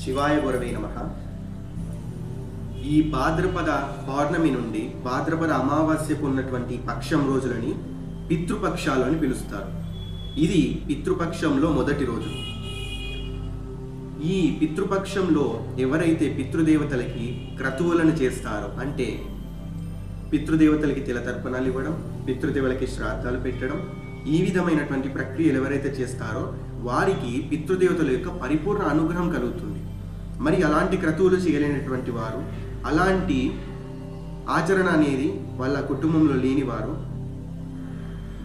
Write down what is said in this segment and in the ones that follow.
శివాయ గురవే నమః. ఈ భాద్రపద పౌర్ణమి నుండి భాద్రపద అమావాస్యకు ఉన్నటువంటి పక్షం రోజులని పితృపక్షాలు అని పిలుస్తారు. ఇది పితృపక్షంలో మొదటి రోజు. ఈ పితృపక్షంలో ఎవరైతే పితృదేవతలకి క్రతువులను చేస్తారో, అంటే పితృదేవతలకి తిలతర్పణాలు ఇవ్వడం, పితృదేవతలకి శ్రాద్ధాలు పెట్టడం, ఈ విధమైనటువంటి ప్రక్రియలు ఎవరైతే చేస్తారో వారికి పితృదేవతల యొక్క పరిపూర్ణ అనుగ్రహం కలుగుతుంది. మరి అలాంటి క్రతువులు చేయలేనటువంటి వారు, అలాంటి ఆచరణ అనేది వాళ్ళ కుటుంబంలో లేని వారు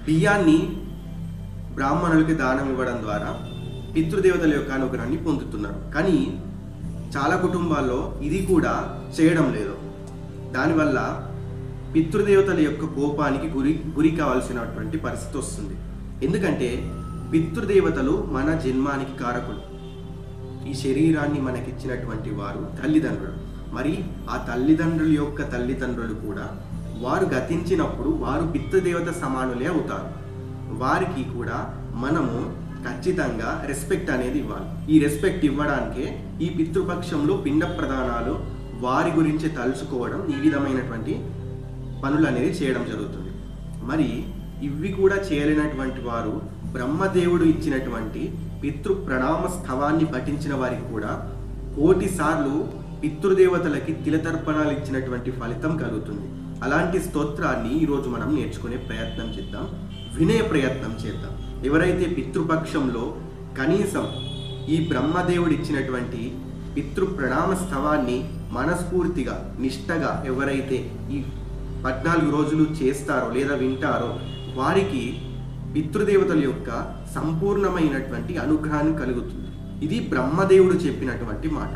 బియ్యాన్ని బ్రాహ్మణులకి దానం ఇవ్వడం ద్వారా పితృదేవతల యొక్క అనుగ్రహాన్ని పొందుతున్నారు. కానీ చాలా కుటుంబాల్లో ఇది కూడా చేయడం లేదు. దానివల్ల పితృదేవతల యొక్క కోపానికి గురి కావాల్సినటువంటి పరిస్థితి వస్తుంది. ఎందుకంటే పితృదేవతలు మన జన్మానికి కారకులు. ఈ శరీరాన్ని మనకిచ్చినటువంటి వారు తల్లిదండ్రులు. మరి ఆ తల్లిదండ్రుల యొక్క తల్లిదండ్రులు కూడా వారు గతించినప్పుడు వారు పితృదేవత సమానులే అవుతారు. వారికి కూడా మనము ఖచ్చితంగా రెస్పెక్ట్ అనేది ఇవ్వాలి. ఈ రెస్పెక్ట్ ఇవ్వడానికే ఈ పితృపక్షంలో పిండ ప్రదానాలు, వారి గురించి తలుచుకోవడం, ఈ విధమైనటువంటి పనులు అనేది చేయడం జరుగుతుంది. మరి ఇవి కూడా చేయలేనటువంటి వారు బ్రహ్మదేవుడు ఇచ్చినటువంటి పితృ ప్రణామ స్థవాన్ని పఠించిన వారికి కూడా 1,000,000 సార్లు పితృదేవతలకి తిలతర్పణాలు ఇచ్చినటువంటి ఫలితం కలుగుతుంది. అలాంటి స్తోత్రాన్ని ఈరోజు మనం నేర్చుకునే ప్రయత్నం చేద్దాం, వినే ప్రయత్నం చేద్దాం. ఎవరైతే పితృపక్షంలో కనీసం ఈ బ్రహ్మదేవుడు ఇచ్చినటువంటి పితృ ప్రణామ స్థవాన్ని మనస్ఫూర్తిగా నిష్టగా ఎవరైతే ఈ 14 రోజులు చేస్తారో లేదా వింటారో వారికి పితృదేవతల యొక్క సంపూర్ణమైనటువంటి అనుగ్రహాన్ని కలుగుతుంది. ఇది బ్రహ్మదేవుడు చెప్పినటువంటి మాట.